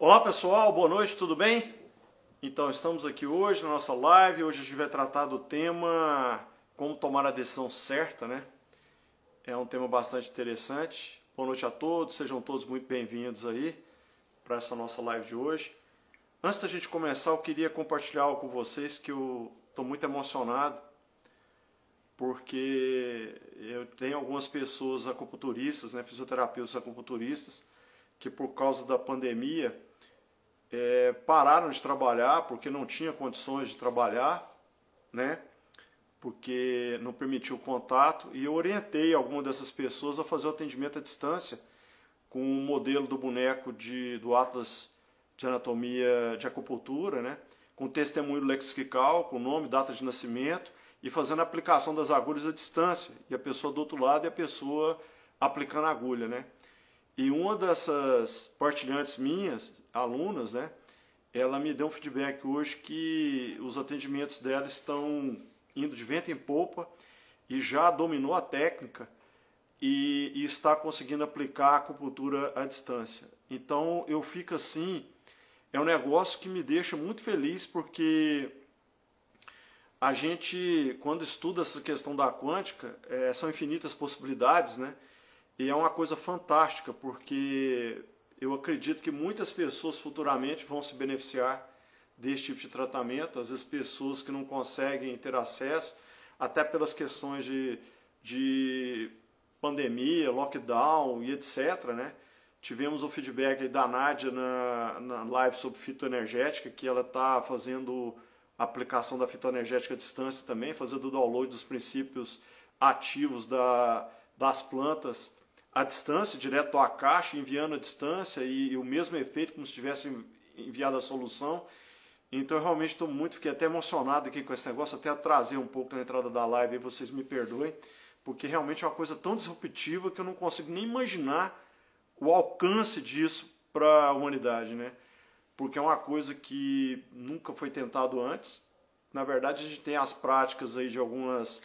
Olá pessoal, boa noite, tudo bem? Então estamos aqui hoje na nossa live. Hoje a gente vai tratar do tema como tomar a decisão certa, né? É um tema bastante interessante. Boa noite a todos, sejam todos muito bem-vindos aí para essa nossa live de hoje. Antes da gente começar, eu queria compartilhar algo com vocês que eu estou muito emocionado, porque eu tenho algumas pessoas acupunturistas, né, fisioterapeutas acupunturistas, que por causa da pandemia pararam de trabalhar porque não tinha condições de trabalhar, né? Porque não permitiu o contato, e eu orientei algumas dessas pessoas a fazer o atendimento à distância com o modelo do boneco do Atlas de Anatomia de Acupuntura, né? Com testemunho lexical, com nome, data de nascimento, e fazendo a aplicação das agulhas à distância, e a pessoa do outro lado e a pessoa aplicando a agulha, né? E uma dessas partilhantes minhas, alunas, né, ela me deu um feedback hoje que os atendimentos dela estão indo de vento em popa e já dominou a técnica e está conseguindo aplicar a acupuntura à distância. Então eu fico assim, é um negócio que me deixa muito feliz, porque a gente, quando estuda essa questão da quântica, são infinitas possibilidades, né? E é uma coisa fantástica, porque eu acredito que muitas pessoas futuramente vão se beneficiar desse tipo de tratamento. Às vezes pessoas que não conseguem ter acesso, até pelas questões de pandemia, lockdown e etc, né? Tivemos o feedback aí da Nádia na live sobre fitoenergética, que ela está fazendo a aplicação da fitoenergética à distância também, fazendo o download dos princípios ativos das plantas à distância, direto à caixa, enviando à distância, e o mesmo efeito como se tivesse enviado a solução. Então eu realmente fiquei até emocionado aqui com esse negócio, até trazer um pouco na entrada da live, aí vocês me perdoem, porque realmente é uma coisa tão disruptiva que eu não consigo nem imaginar o alcance disso para a humanidade, né? Porque é uma coisa que nunca foi tentado antes. Na verdade, a gente tem as práticas aí de algumas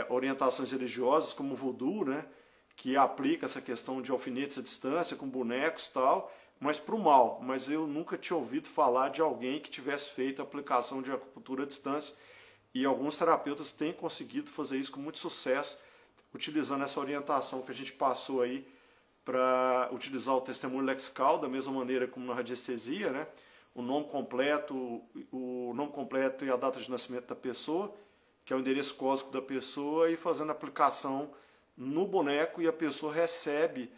orientações religiosas, como o voodoo, né? Que aplica essa questão de alfinetes à distância, com bonecos e tal, mas para o mal. Mas eu nunca tinha ouvido falar de alguém que tivesse feito a aplicação de acupuntura à distância, e alguns terapeutas têm conseguido fazer isso com muito sucesso, utilizando essa orientação que a gente passou aí para utilizar o testemunho lexical, da mesma maneira como na radiestesia, né? O nome completo e a data de nascimento da pessoa, que é o endereço cósmico da pessoa, e fazendo a aplicação no boneco, e a pessoa recebe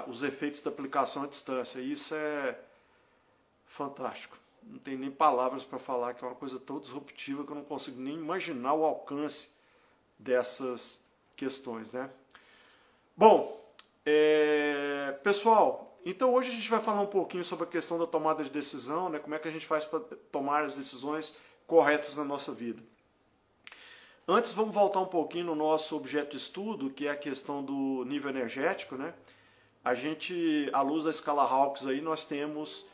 os efeitos da aplicação à distância. Isso é fantástico. Não tem nem palavras para falar, que é uma coisa tão disruptiva que eu não consigo nem imaginar o alcance dessas questões, né? Bom, pessoal, então hoje a gente vai falar um pouquinho sobre a questão da tomada de decisão, né? Como é que a gente faz para tomar as decisões corretas na nossa vida. Antes, vamos voltar um pouquinho no nosso objeto de estudo, que é a questão do nível energético, né? A gente, à luz da escala Hawkes, aí, nós temos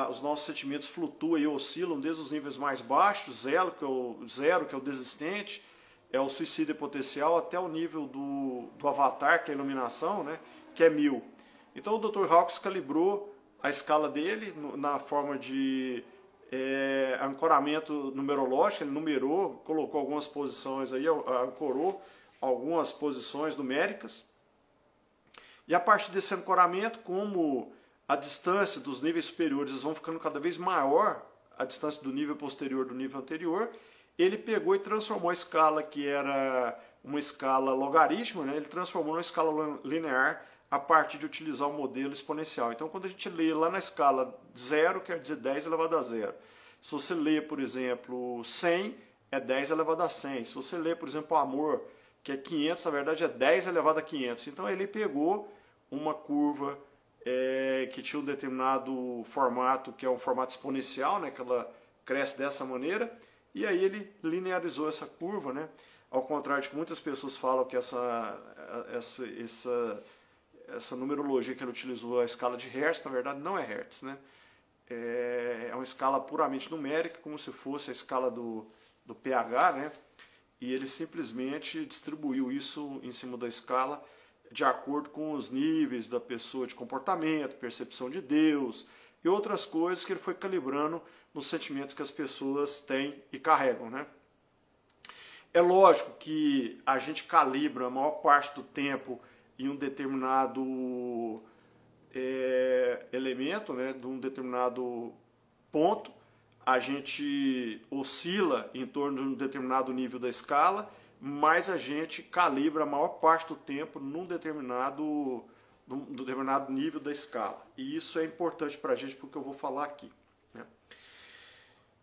os nossos sentimentos flutuam e oscilam desde os níveis mais baixos, zero, que é o desistente, é o suicídio potencial, até o nível do avatar, que é a iluminação, né? Que é 1000. Então o Dr. Hawkes calibrou a escala dele na forma de ancoramento numerológico. Ele numerou, colocou algumas posições aí, ancorou algumas posições numéricas, e a partir desse ancoramento, como a distância dos níveis superiores vão ficando cada vez maior, a distância do nível posterior do nível anterior, ele pegou e transformou a escala, que era uma escala logarítmica, né? Ele transformou numa escala linear a partir de utilizar o modelo exponencial. Então, quando a gente lê lá na escala 0, quer dizer 10 elevado a 0. Se você lê, por exemplo, 100, é 10 elevado a 100. Se você lê, por exemplo, amor, que é 500, na verdade é 10 elevado a 500. Então, ele pegou uma curva que tinha um determinado formato, que é um formato exponencial, né? Que ela cresce dessa maneira, e aí ele linearizou essa curva, né? Ao contrário de que muitas pessoas falam que essa numerologia que ele utilizou, a escala de Hertz, na verdade não é Hertz, né? É uma escala puramente numérica, como se fosse a escala do pH, né? E ele simplesmente distribuiu isso em cima da escala de acordo com os níveis da pessoa de comportamento, percepção de Deus e outras coisas que ele foi calibrando nos sentimentos que as pessoas têm e carregam, né? É lógico que a gente calibra a maior parte do tempo em um determinado elemento, né, de um determinado ponto. A gente oscila em torno de um determinado nível da escala, mas a gente calibra a maior parte do tempo num determinado nível da escala. E isso é importante para a gente porque eu vou falar aqui, né?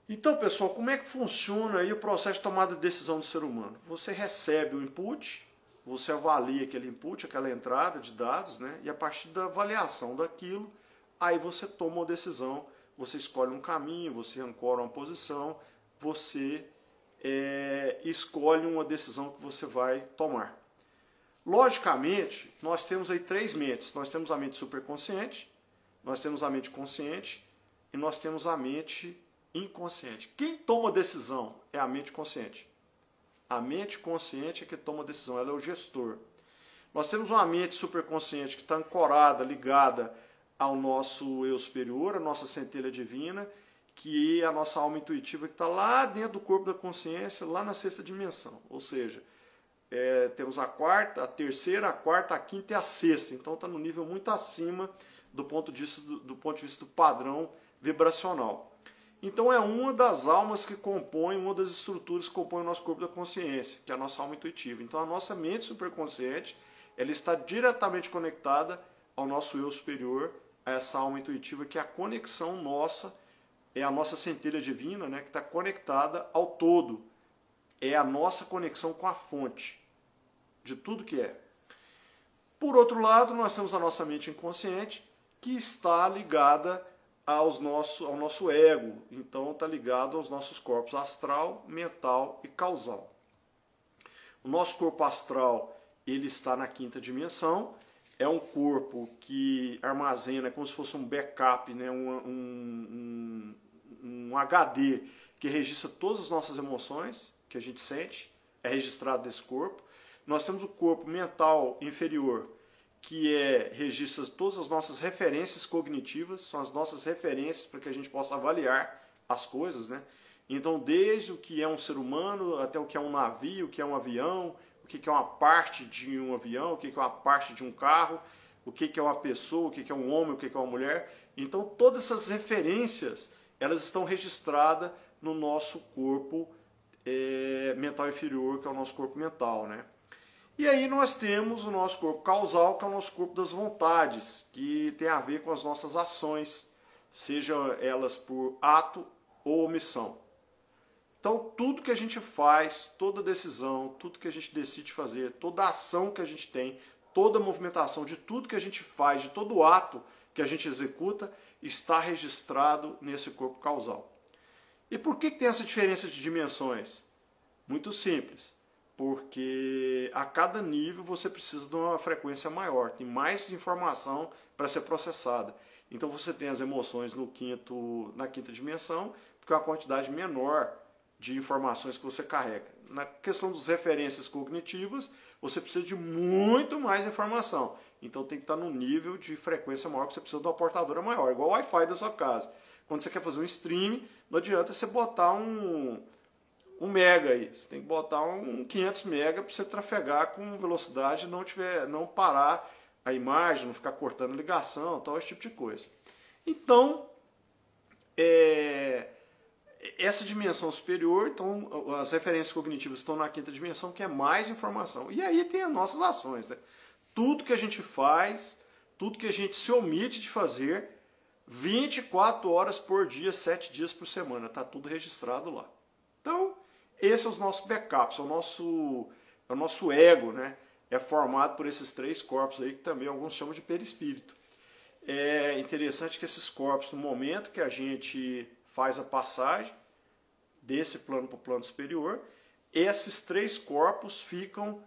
Então, pessoal, como é que funciona aí o processo de tomada de decisão do ser humano? Você recebe o input, você avalia aquele input, aquela entrada de dados, né? E a partir da avaliação daquilo, aí você toma uma decisão, você escolhe um caminho, você ancora uma posição, você escolhe uma decisão que você vai tomar. Logicamente, nós temos aí três mentes. Nós temos a mente superconsciente, nós temos a mente consciente e nós temos a mente inconsciente. Quem toma decisão é a mente consciente. A mente consciente é que toma decisão, ela é o gestor. Nós temos uma mente superconsciente que está ancorada, ligada ao nosso eu superior, a nossa centelha divina, que é a nossa alma intuitiva que está lá dentro do corpo da consciência, lá na sexta dimensão. Ou seja, temos a quarta, a terceira, a quarta, a quinta e a sexta. Então está no nível muito acima do ponto de vista do padrão vibracional. Então é uma das almas que compõe, uma das estruturas que compõe o nosso corpo da consciência, que é a nossa alma intuitiva. Então a nossa mente superconsciente, ela está diretamente conectada ao nosso eu superior, a essa alma intuitiva, que é a conexão nossa, é a nossa centelha divina, né, que está conectada ao todo. É a nossa conexão com a fonte de tudo que é. Por outro lado, nós temos a nossa mente inconsciente, que está ligada ao nosso ego. Então está ligado aos nossos corpos astral, mental e causal. O nosso corpo astral, ele está na quinta dimensão. É um corpo que armazena como se fosse um backup, né? um HD que registra todas as nossas emoções que a gente sente, é registrado nesse corpo. Nós temos o corpo mental inferior, que registra todas as nossas referências cognitivas, são as nossas referências para que a gente possa avaliar as coisas, né? Então, desde o que é um ser humano, até o que é um navio, o que é um avião, o que é uma parte de um avião, o que é uma parte de um carro, o que é uma pessoa, o que é um homem, o que é uma mulher. Então, todas essas referências, elas estão registradas no nosso corpo mental inferior, que é o nosso corpo mental, né? E aí nós temos o nosso corpo causal, que é o nosso corpo das vontades, que tem a ver com as nossas ações, sejam elas por ato ou omissão. Então, tudo que a gente faz, toda decisão, tudo que a gente decide fazer, toda ação que a gente tem, toda movimentação de tudo que a gente faz, de todo ato que a gente executa, está registrado nesse corpo causal. E por que tem essa diferença de dimensões? Muito simples. Porque a cada nível você precisa de uma frequência maior, tem mais informação para ser processada. Então você tem as emoções na quinta dimensão, porque é uma quantidade menor de informações que você carrega. Na questão das referências cognitivas, você precisa de muito mais informação. Então tem que estar num nível de frequência maior, que você precisa de uma portadora maior, igual o Wi-Fi da sua casa. Quando você quer fazer um stream, não adianta você botar um mega aí, você tem que botar um 500 mega para você trafegar com velocidade, não parar a imagem, não ficar cortando a ligação, tal, esse tipo de coisa. Então, essa dimensão superior, então as referências cognitivas estão na quinta dimensão, que é mais informação. E aí tem as nossas ações, né? Tudo que a gente faz, tudo que a gente se omite de fazer, 24 horas por dia, 7 dias por semana, está tudo registrado lá. Então, esse é o nosso backup, é o nosso ego, né? É formado por esses três corpos aí, que também alguns chamam de perispírito. É interessante que esses corpos, no momento que a gente faz a passagem desse plano para o plano superior, esses três corpos ficam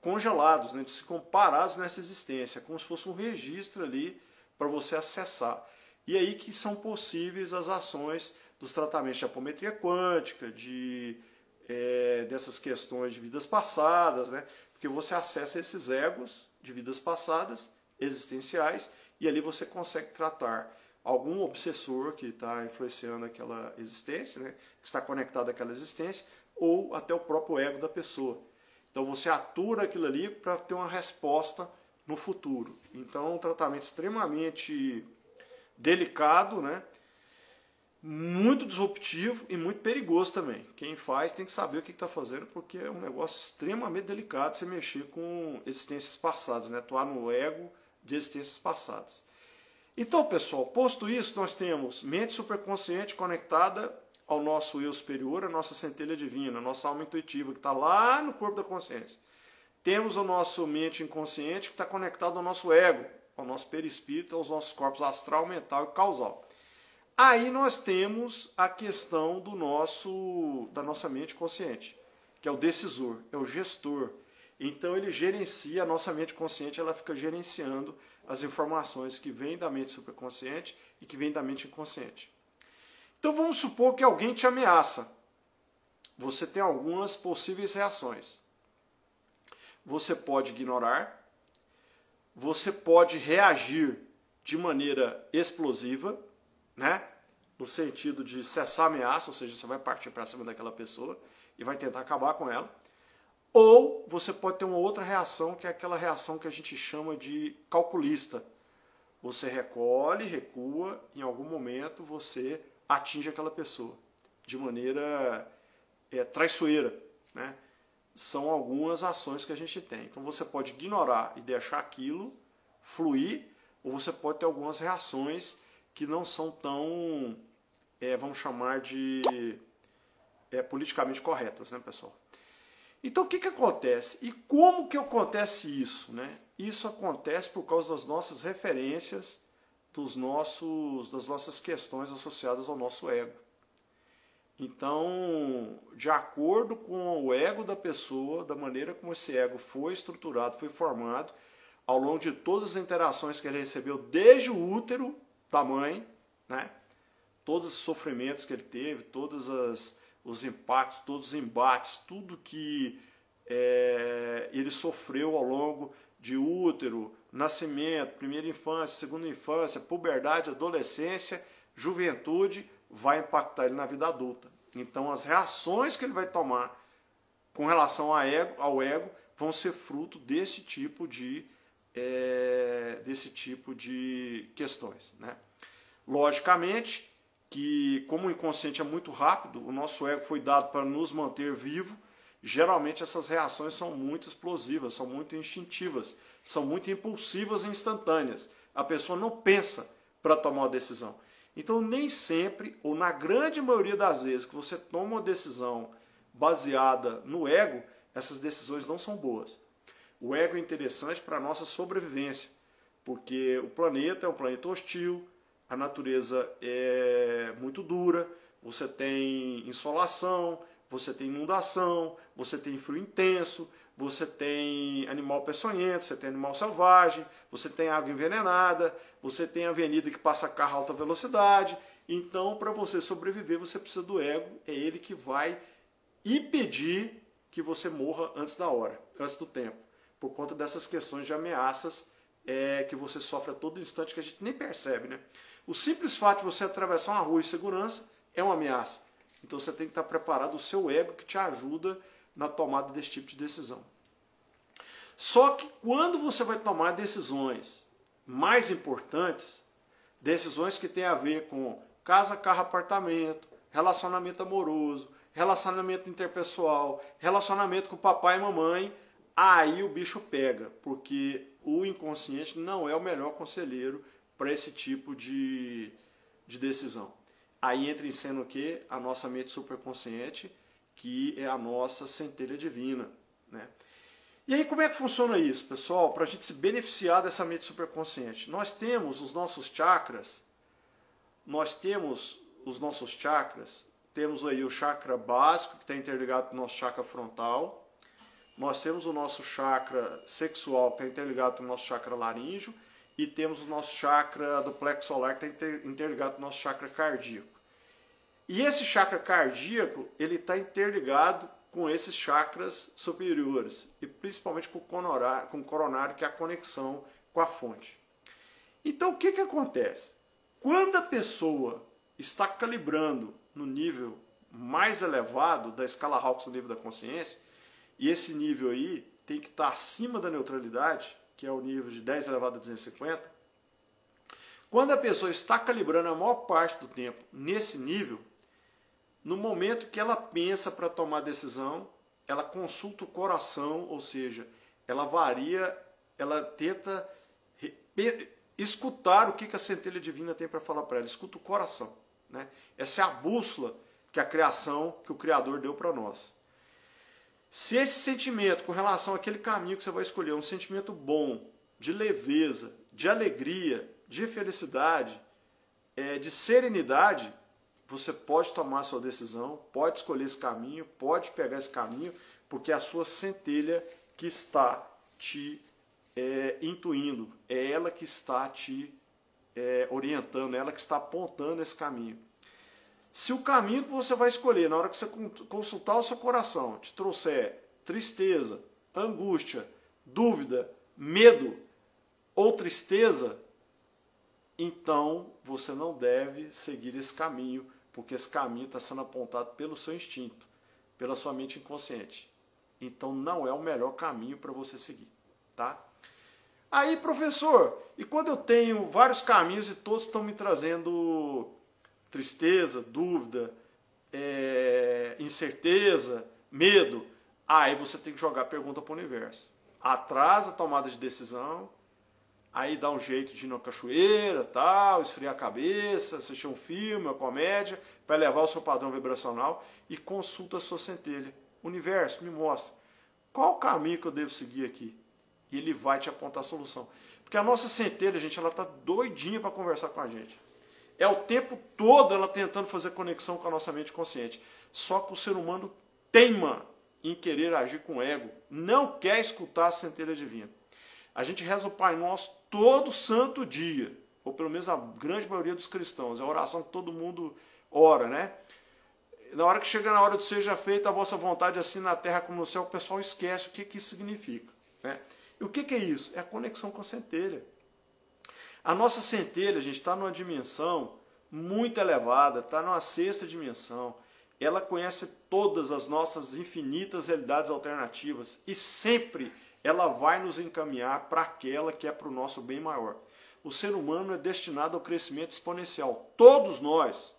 congelados, né? Eles ficam parados nessa existência, como se fosse um registro ali para você acessar. E aí que são possíveis as ações dos tratamentos de apometria quântica, dessas questões de vidas passadas, né? Porque você acessa esses egos de vidas passadas, existenciais, e ali você consegue tratar algum obsessor que está influenciando aquela existência, né, que está conectado àquela existência, ou até o próprio ego da pessoa. Então você atura aquilo ali para ter uma resposta no futuro. Então é um tratamento extremamente delicado, né, muito disruptivo e muito perigoso também. Quem faz tem que saber o que está fazendo, porque é um negócio extremamente delicado você mexer com existências passadas, né, atuar no ego de existências passadas. Então, pessoal, posto isso, nós temos mente superconsciente conectada ao nosso eu superior, a nossa centelha divina, a nossa alma intuitiva, que está lá no corpo da consciência. Temos o nosso mente inconsciente, que está conectado ao nosso ego, ao nosso perispírito, aos nossos corpos astral, mental e causal. Aí nós temos a questão da nossa mente consciente, que é o decisor, é o gestor. Então ele gerencia, a nossa mente consciente, ela fica gerenciando as informações que vêm da mente superconsciente e que vêm da mente inconsciente. Então vamos supor que alguém te ameaça. Você tem algumas possíveis reações. Você pode ignorar, você pode reagir de maneira explosiva, né? No sentido de cessar a ameaça, ou seja, você vai partir para cima daquela pessoa e vai tentar acabar com ela. Ou você pode ter uma outra reação, que é aquela reação que a gente chama de calculista. Você recolhe, recua, em algum momento você atinge aquela pessoa de maneira traiçoeira, né? São algumas ações que a gente tem. Então você pode ignorar e deixar aquilo fluir, ou você pode ter algumas reações que não são tão, vamos chamar de politicamente corretas, né, pessoal? Então o que acontece? E como que acontece isso, né? Isso acontece por causa das nossas referências, das nossas questões associadas ao nosso ego. Então, de acordo com o ego da pessoa, da maneira como esse ego foi estruturado, foi formado, ao longo de todas as interações que ele recebeu desde o útero da mãe, né? Todos os sofrimentos que ele teve, todos os impactos, todos os embates, tudo que ele sofreu ao longo de útero, nascimento, primeira infância, segunda infância, puberdade, adolescência, juventude, vai impactar ele na vida adulta. Então as reações que ele vai tomar com relação ao ego vão ser fruto desse tipo de questões, né? Logicamente que, como o inconsciente é muito rápido, o nosso ego foi dado para nos manter vivo, geralmente essas reações são muito explosivas, são muito instintivas, são muito impulsivas e instantâneas. A pessoa não pensa para tomar uma decisão. Então nem sempre, ou na grande maioria das vezes que você toma uma decisão baseada no ego, essas decisões não são boas. O ego é interessante para a nossa sobrevivência, porque o planeta é um planeta hostil, a natureza é muito dura, você tem insolação, você tem inundação, você tem frio intenso, você tem animal peçonhento, você tem animal selvagem, você tem água envenenada, você tem avenida que passa carro a alta velocidade. Então, para você sobreviver, você precisa do ego, é ele que vai impedir que você morra antes da hora, antes do tempo, por conta dessas questões de ameaças que você sofre a todo instante, que a gente nem percebe, né? O simples fato de você atravessar uma rua em segurança é uma ameaça. Então você tem que estar preparado, o seu ego que te ajuda na tomada desse tipo de decisão. Só que quando você vai tomar decisões mais importantes, decisões que têm a ver com casa, carro, apartamento, relacionamento amoroso, relacionamento interpessoal, relacionamento com papai e mamãe, aí o bicho pega, porque o inconsciente não é o melhor conselheiro para esse tipo de decisão. Aí entra em cena o quê? A nossa mente superconsciente, que é a nossa centelha divina, né? E aí como é que funciona isso, pessoal? Para a gente se beneficiar dessa mente superconsciente. Nós temos os nossos chakras, temos aí o chakra básico, que está interligado com o nosso chakra frontal. Nós temos o nosso chakra sexual, que está interligado com o nosso chakra laríngeo. E temos o nosso chakra do plexo solar, que está interligado com o nosso chakra cardíaco. E esse chakra cardíaco, ele está interligado com esses chakras superiores e principalmente com o coronário, que é a conexão com a fonte. Então, o que acontece? Quando a pessoa está calibrando no nível mais elevado da escala Hawkes no nível da consciência, e esse nível aí tem que estar acima da neutralidade, que é o nível de 10 elevado a 250, quando a pessoa está calibrando a maior parte do tempo nesse nível, no momento que ela pensa para tomar decisão, ela consulta o coração, ou seja, ela varia, ela tenta escutar o que a centelha divina tem para falar para ela, escuta o coração, né? Essa é a bússola que a criação, que o Criador deu para nós. Se esse sentimento com relação àquele caminho que você vai escolher é um sentimento bom, de leveza, de alegria, de felicidade, de serenidade, você pode tomar a sua decisão, pode escolher esse caminho, pode pegar esse caminho, porque é a sua centelha que está te intuindo, é ela que está te orientando, é ela que está apontando esse caminho. Se o caminho que você vai escolher, na hora que você consultar o seu coração, te trouxer tristeza, angústia, dúvida, medo ou tristeza, então você não deve seguir esse caminho, porque esse caminho está sendo apontado pelo seu instinto, pela sua mente inconsciente. Então não é o melhor caminho para você seguir, tá? Aí, professor, e quando eu tenho vários caminhos e todos estão me trazendo tristeza, dúvida, incerteza, medo, aí você tem que jogar a pergunta para o universo. Atrasa a tomada de decisão, aí dá um jeito de ir na cachoeira, tal, esfriar a cabeça, assistir um filme, uma comédia, para elevar o seu padrão vibracional e consulta a sua centelha. Universo, me mostra qual o caminho que eu devo seguir aqui. E ele vai te apontar a solução. Porque a nossa centelha, gente, ela está doidinha para conversar com a gente. É o tempo todo ela tentando fazer conexão com a nossa mente consciente. Só que o ser humano teima em querer agir com ego, não quer escutar a centelha divina. A gente reza o Pai Nosso todo santo dia, ou pelo menos a grande maioria dos cristãos. É a oração que todo mundo ora, né? Na hora que chega na hora de seja feita a vossa vontade, assim na terra como no céu, o pessoal esquece o que isso significa, né? E o que é isso? É a conexão com a centelha. A nossa centelha, gente, está numa dimensão muito elevada, está numa sexta dimensão. Ela conhece todas as nossas infinitas realidades alternativas e sempre ela vai nos encaminhar para aquela que é para o nosso bem maior. O ser humano é destinado ao crescimento exponencial. Todos nós.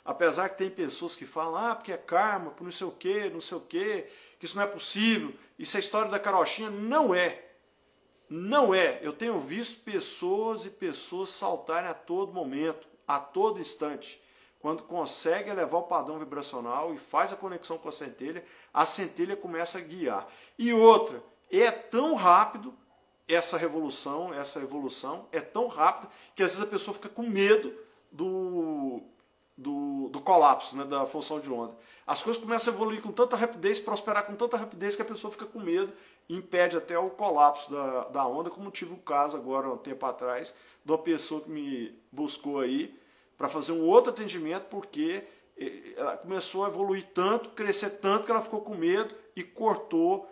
Apesar que tem pessoas que falam, porque é karma, por não sei o quê, que isso não é possível, isso é história da carochinha. Não é. Não é. Eu tenho visto pessoas e pessoas saltarem a todo momento, a todo instante. Quando consegue elevar o padrão vibracional e faz a conexão com a centelha começa a guiar. E outra, é tão rápido essa evolução é tão rápida que às vezes a pessoa fica com medo do colapso, né, da função de onda. As coisas começam a evoluir com tanta rapidez, prosperar com tanta rapidez que a pessoa fica com medo e impede até o colapso da onda, como tive o caso agora, um tempo atrás, de uma pessoa que me buscou aí para fazer um outro atendimento, porque ela começou a evoluir tanto, crescer tanto, que ela ficou com medo e cortou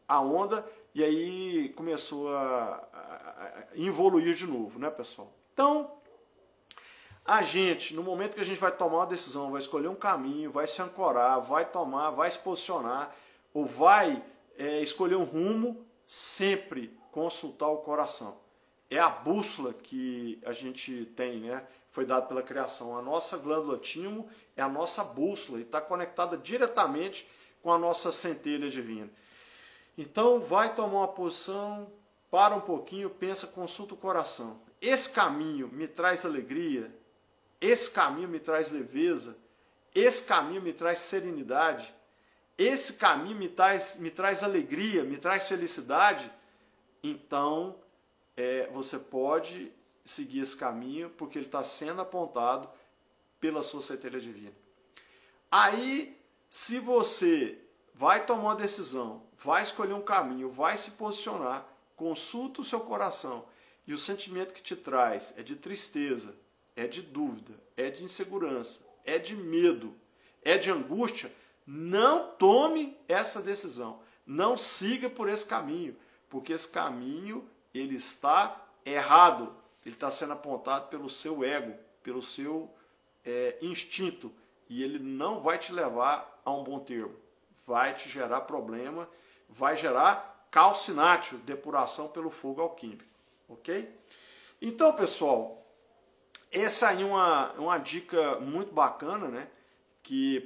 a onda, e aí começou a evoluir de novo, né, pessoal? Então, a gente, no momento que a gente vai tomar uma decisão, vai escolher um caminho, vai se ancorar, vai se posicionar, ou vai escolher um rumo, sempre consultar o coração. É a bússola que a gente tem, né? Foi dado pela criação. A nossa glândula timo é a nossa bússola e está conectada diretamente com a nossa centelha divina. Então, vai tomar uma posição, para um pouquinho, pensa, consulta o coração. Esse caminho me traz alegria, esse caminho me traz leveza, esse caminho me traz serenidade, esse caminho me traz alegria, me traz felicidade. Então, você pode seguir esse caminho, porque ele está sendo apontado pela sua centelha divina. Aí, se você vai tomar uma decisão, vai escolher um caminho, vai se posicionar, consulta o seu coração, e o sentimento que te traz é de tristeza, é de dúvida, é de insegurança, é de medo, é de angústia, não tome essa decisão. Não siga por esse caminho, porque esse caminho ele está errado. Ele está sendo apontado pelo seu ego, pelo seu instinto, e ele não vai te levar a um bom termo. Vai te gerar problema, vai gerar calcinátil, depuração pelo fogo alquímico. Ok? Então, pessoal, essa aí é uma dica muito bacana, né?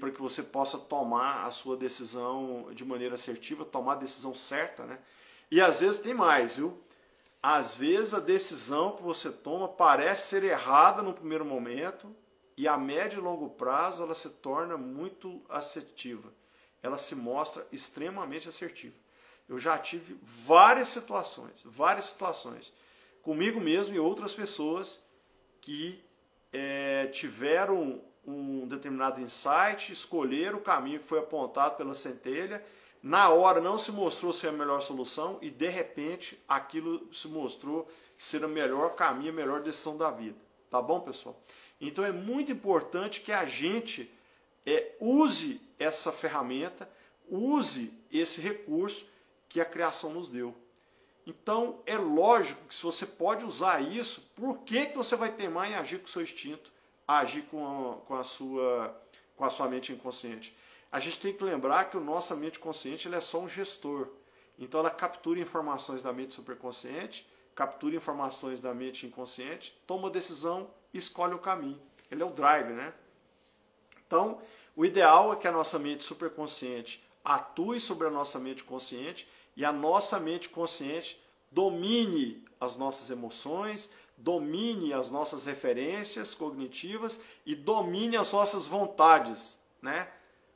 Para que você possa tomar a sua decisão de maneira assertiva, tomar a decisão certa, né? E às vezes tem mais, viu? Às vezes a decisão que você toma parece ser errada no primeiro momento e a médio e longo prazo ela se torna muito assertiva. Ela se mostra extremamente assertiva. Eu já tive várias situações comigo mesmo e outras pessoas que tiveram um determinado insight, escolheram o caminho que foi apontado pela centelha, na hora não se mostrou ser a melhor solução e de repente aquilo se mostrou ser o melhor caminho, a melhor decisão da vida. Tá bom, pessoal? Então é muito importante que a gente use essa ferramenta, use esse recurso que a criação nos deu. Então é lógico que se você pode usar isso, por que você vai teimar em agir com o seu instinto, agir com a sua mente inconsciente? A gente tem que lembrar que a nossa mente consciente ela é só um gestor. Então ela captura informações da mente superconsciente, captura informações da mente inconsciente, toma decisão e escolhe o caminho. Ele é o drive, né? Então, o ideal é que a nossa mente superconsciente atue sobre a nossa mente consciente e a nossa mente consciente domine as nossas emoções, domine as nossas referências cognitivas e domine as nossas vontades, né?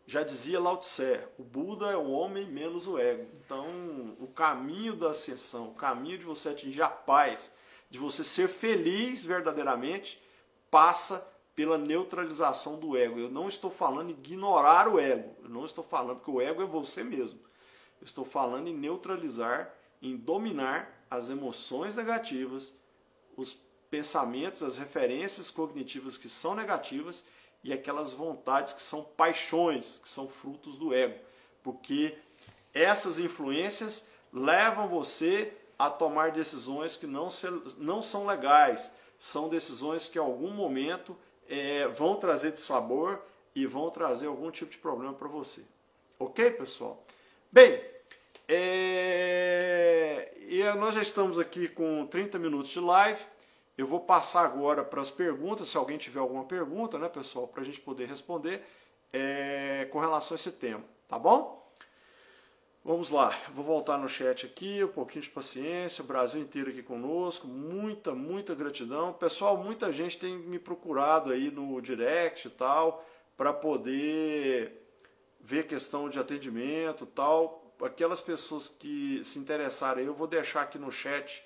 Já dizia Lao Tse, o Buda é o homem menos o ego. Então, o caminho da ascensão, o caminho de você atingir a paz, de você ser feliz verdadeiramente, passa pela neutralização do ego. Eu não estou falando em ignorar o ego, eu não estou falando porque o ego é você mesmo. Eu estou falando em neutralizar, em dominar as emoções negativas, os pensamentos, as referências cognitivas que são negativas e aquelas vontades que são paixões, que são frutos do ego. Porque essas influências levam você a tomar decisões que não são legais. São decisões que em algum momento vão trazer dissabor e vão trazer algum tipo de problema para você. Ok, pessoal? Bem, nós já estamos aqui com 30 minutos de live. Eu vou passar agora para as perguntas, se alguém tiver alguma pergunta, né, pessoal, para a gente poder responder com relação a esse tema, tá bom? Vamos lá, vou voltar no chat aqui, um pouquinho de paciência, o Brasil inteiro aqui conosco, muita gratidão. Pessoal, muita gente tem me procurado aí no direct e tal, para poder ver questão de atendimento e tal. Aquelas pessoas que se interessarem, eu vou deixar aqui no chat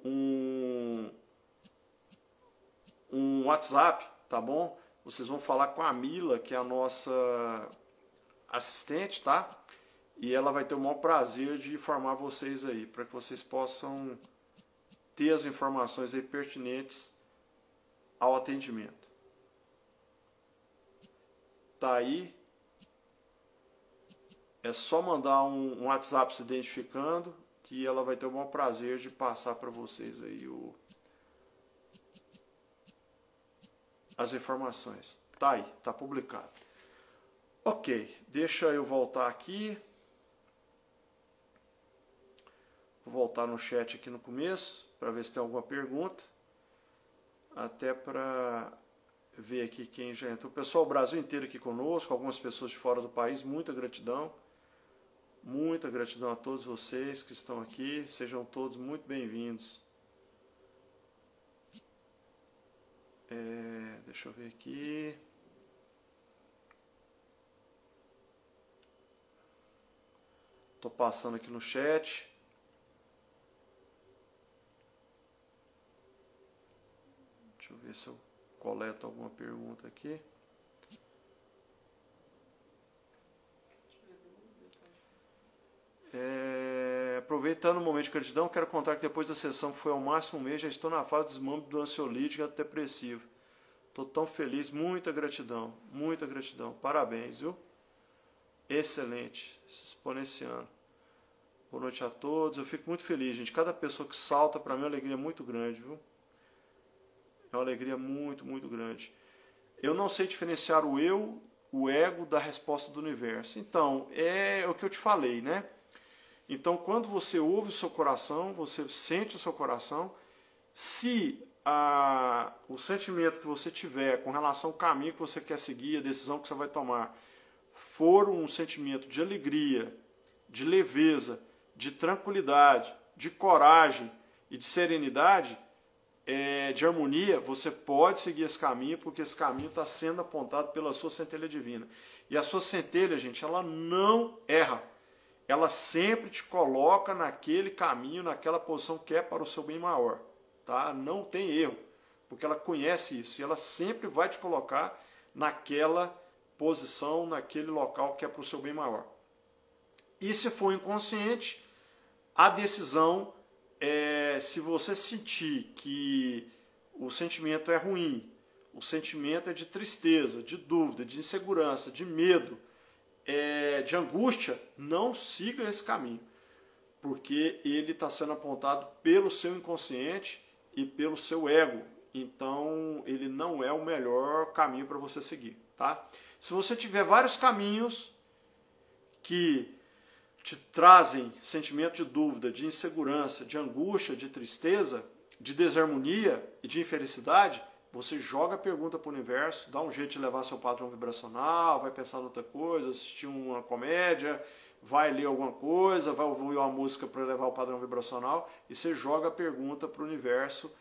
um WhatsApp, tá bom? Vocês vão falar com a Mila, que é a nossa assistente, tá? E ela vai ter o maior prazer de informar vocês aí, para que vocês possam ter as informações aí pertinentes ao atendimento. Tá aí. É só mandar um WhatsApp se identificando, que ela vai ter o maior prazer de passar para vocês aí as informações. Tá aí, tá publicado. Ok, deixa eu voltar aqui. Vou voltar no chat aqui no começo, para ver se tem alguma pergunta. Até para ver aqui quem já entrou. Pessoal, o Brasil inteiro aqui conosco, algumas pessoas de fora do país, muita gratidão. Muita gratidão a todos vocês que estão aqui. Sejam todos muito bem-vindos. Deixa eu ver aqui. Estou passando aqui no chat. Deixa eu ver se eu coleto alguma pergunta aqui. Aproveitando o momento de gratidão, quero contar que depois da sessão que foi ao máximo um mês, já estou na fase de desmame do ansiolítico e depressivo. Estou tão feliz, muita gratidão, parabéns, viu? Excelente, exponenciando. Boa noite a todos, eu fico muito feliz, gente. Cada pessoa que salta, para mim, é uma alegria muito grande, viu? É uma alegria muito grande. Eu não sei diferenciar o eu, o ego, da resposta do universo. Então, é o que eu te falei, né? Então, quando você ouve o seu coração, você sente o seu coração, se o sentimento que você tiver com relação ao caminho que você quer seguir, a decisão que você vai tomar, for um sentimento de alegria, de leveza, de tranquilidade, de coragem e de serenidade, de harmonia, você pode seguir esse caminho, porque esse caminho está sendo apontado pela sua centelha divina. E a sua centelha, gente, ela não erra. Ela sempre te coloca naquele caminho, naquela posição que é para o seu bem maior. Tá? Não tem erro, porque ela conhece isso. E ela sempre vai te colocar naquela posição, naquele local que é para o seu bem maior. E se for inconsciente, a decisão, se você sentir que o sentimento é ruim, o sentimento é de tristeza, de dúvida, de insegurança, de medo, de angústia, não siga esse caminho, porque ele está sendo apontado pelo seu inconsciente e pelo seu ego. Então, ele não é o melhor caminho para você seguir. Tá? Se você tiver vários caminhos que te trazem sentimento de dúvida, de insegurança, de angústia, de tristeza, de desarmonia e de infelicidade, você joga a pergunta para o universo, dá um jeito de levar seu padrão vibracional, vai pensar em outra coisa, assistir uma comédia, vai ler alguma coisa, vai ouvir uma música para levar o padrão vibracional, e você joga a pergunta para o universo,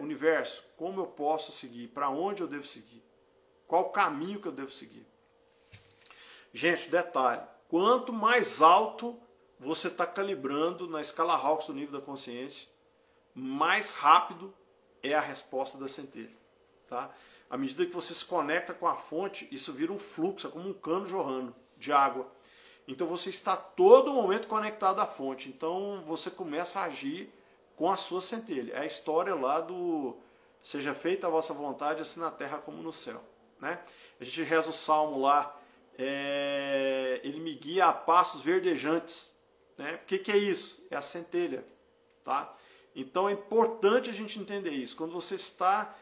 universo, como eu posso seguir? Para onde eu devo seguir? Qual o caminho que eu devo seguir? Gente, detalhe, quanto mais alto você está calibrando na escala Hawkes do nível da consciência, mais rápido é a resposta da centelha. Tá? À medida que você se conecta com a fonte, isso vira um fluxo, é como um cano jorrando de água. Então você está todo momento conectado à fonte. Então você começa a agir com a sua centelha. É a história lá do seja feita a vossa vontade, assim na terra como no céu. Né? A gente reza o salmo lá, ele me guia a passos verdejantes. Né? O que é isso? É a centelha. Tá? Então é importante a gente entender isso. Quando você está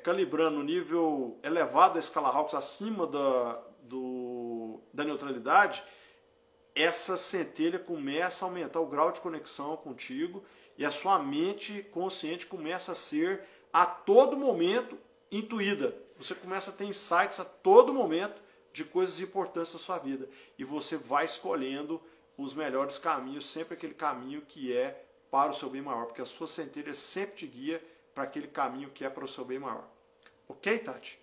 calibrando o nível elevado da escala Hawkes, acima da neutralidade, essa centelha começa a aumentar o grau de conexão contigo e a sua mente consciente começa a ser a todo momento intuída. Você começa a ter insights a todo momento de coisas importantes da sua vida. E você vai escolhendo os melhores caminhos, sempre aquele caminho que é para o seu bem maior, porque a sua centelha sempre te guia para aquele caminho que é para o seu bem maior. Ok, Tati?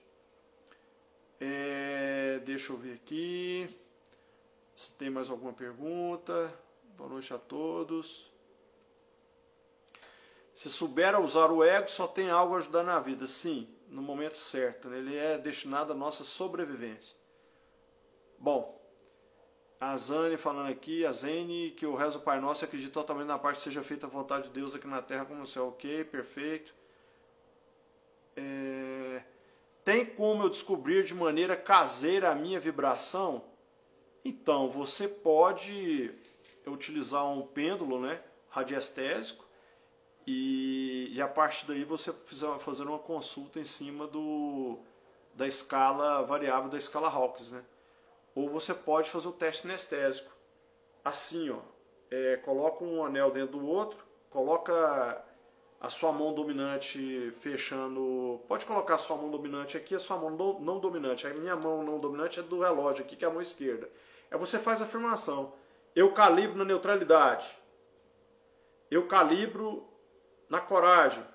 Deixa eu ver aqui se tem mais alguma pergunta. Boa noite a todos. Se souber usar o ego, só tem algo a ajudar na vida. Sim, no momento certo. Né? Ele é destinado à nossa sobrevivência. Bom, a Zane falando aqui, a Zene, que eu rezo o Pai Nosso e acredito totalmente na parte que seja feita a vontade de Deus aqui na terra como no céu. Ok, perfeito. Tem como eu descobrir de maneira caseira a minha vibração? Então, você pode utilizar um pêndulo, né, radiestésico, e a partir daí você fazer uma consulta em cima da escala variável da escala Hawkes, né? Ou você pode fazer o teste anestésico. Assim, ó, coloca um anel dentro do outro, coloca a sua mão dominante fechando... Pode colocar a sua mão dominante aqui, a sua mão não dominante. A minha mão não dominante é do relógio aqui, que é a mão esquerda. Aí você faz a afirmação. Eu calibro na neutralidade. Eu calibro na coragem.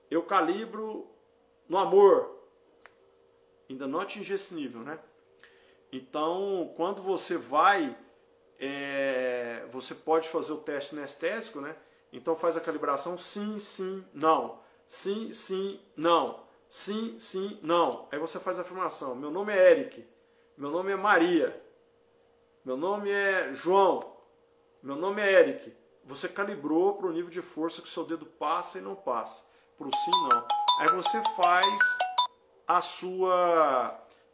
Eu calibro no amor. Ainda não atingi esse nível, né? Então, quando você vai, você pode fazer o teste anestésico, né? Então faz a calibração sim, sim, não. Sim, sim, não. Sim, sim, não. Aí você faz a afirmação. Meu nome é Eric. Meu nome é Maria. Meu nome é João. Meu nome é Eric. Você calibrou para o nível de força que o seu dedo passa e não passa. Pro sim, não. Aí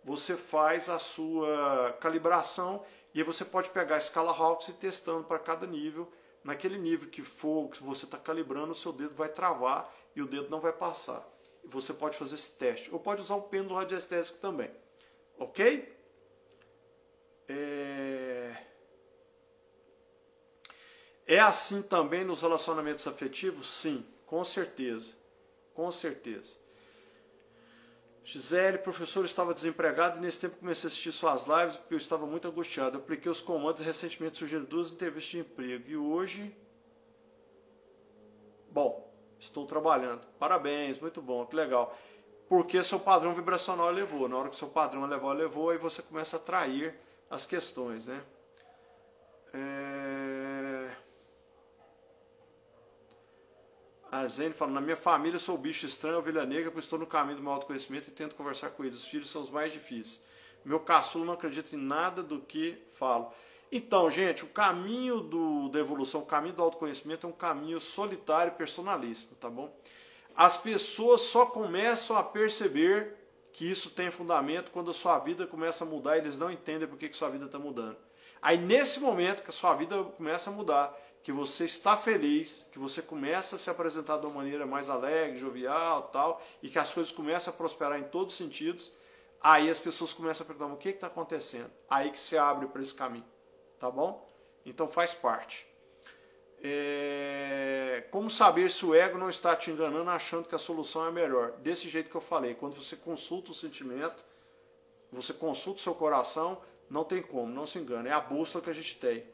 você faz a sua calibração e aí você pode pegar a escala Hawkins e ir testando para cada nível. Naquele nível que for que você está calibrando, o seu dedo vai travar e o dedo não vai passar. Você pode fazer esse teste. Ou pode usar um pêndulo radiestésico também. Ok? É assim também nos relacionamentos afetivos? Sim, com certeza. Com certeza. Gisele, professor, eu estava desempregado e nesse tempo comecei a assistir suas lives porque eu estava muito angustiado. Eu apliquei os comandos e recentemente surgiram 2 entrevistas de emprego. E hoje, bom, estou trabalhando. Parabéns, muito bom, que legal. Porque seu padrão vibracional elevou. Na hora que seu padrão elevou, aí você começa a atrair as questões, né? A Zene fala, na minha família eu sou o bicho estranho, ovelha negra, pois estou no caminho do meu autoconhecimento e tento conversar com eles. Os filhos são os mais difíceis. Meu caçulo não acredita em nada do que falo. Então, gente, o caminho da evolução, o caminho do autoconhecimento é um caminho solitário e personalíssimo, tá bom? As pessoas só começam a perceber que isso tem fundamento quando a sua vida começa a mudar e eles não entendem por que sua vida está mudando. Aí, nesse momento que a sua vida começa a mudar, que você está feliz, que você começa a se apresentar de uma maneira mais alegre, jovial, tal, e que as coisas começam a prosperar em todos os sentidos, aí as pessoas começam a perguntar, o que está acontecendo? Aí que se abre para esse caminho, tá bom? Então faz parte. Como saber se o ego não está te enganando achando que a solução é melhor? Desse jeito que eu falei, quando você consulta o sentimento, você consulta o seu coração, não tem como, não se engane, é a bússola que a gente tem.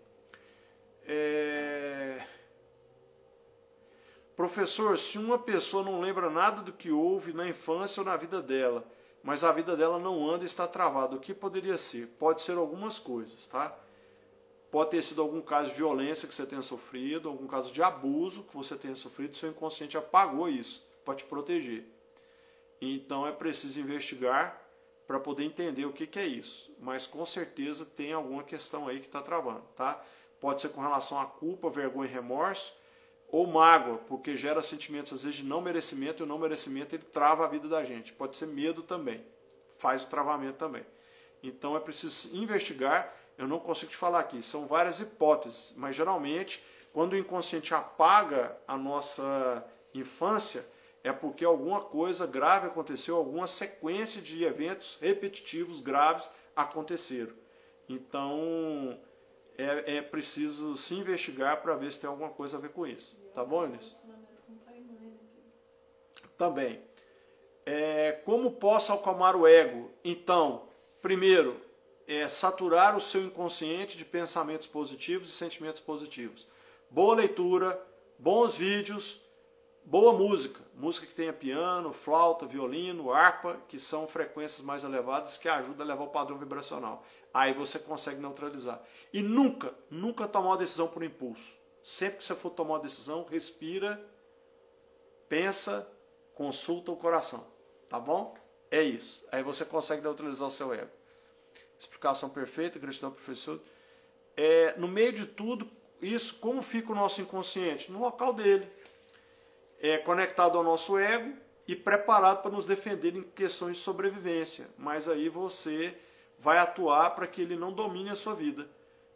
Professor, se uma pessoa não lembra nada do que houve na infância ou na vida dela, mas a vida dela não anda e está travada, o que poderia ser? Pode ser algumas coisas, tá? Pode ter sido algum caso de violência que você tenha sofrido, algum caso de abuso que você tenha sofrido, seu inconsciente apagou isso para te proteger. Então é preciso investigar para poder entender o que é isso. Mas com certeza tem alguma questão aí que está travando, tá? Pode ser com relação à culpa, vergonha e remorso, ou mágoa, porque gera sentimentos às vezes de não merecimento, e o não merecimento ele trava a vida da gente. Pode ser medo também, faz o travamento também. Então é preciso investigar, eu não consigo te falar aqui, são várias hipóteses, mas geralmente quando o inconsciente apaga a nossa infância, é porque alguma coisa grave aconteceu, alguma sequência de eventos repetitivos graves aconteceram. Então é preciso se investigar para ver se tem alguma coisa a ver com isso. Tá bom, Inês? Também. Como posso acalmar o ego? Então, primeiro, saturar o seu inconsciente de pensamentos positivos e sentimentos positivos. Boa leitura, bons vídeos, boa música. Música que tenha piano, flauta, violino, harpa, que são frequências mais elevadas que ajudam a levar o padrão vibracional. Aí você consegue neutralizar. E nunca tomar uma decisão por impulso. Sempre que você for tomar uma decisão, respira, pensa, consulta o coração. Tá bom? É isso. Aí você consegue neutralizar o seu ego. Explicação perfeita, gratidão, professor. No meio de tudo isso, como fica o nosso inconsciente? No local dele. Conectado ao nosso ego e preparado para nos defender em questões de sobrevivência. Mas aí você vai atuar para que ele não domine a sua vida.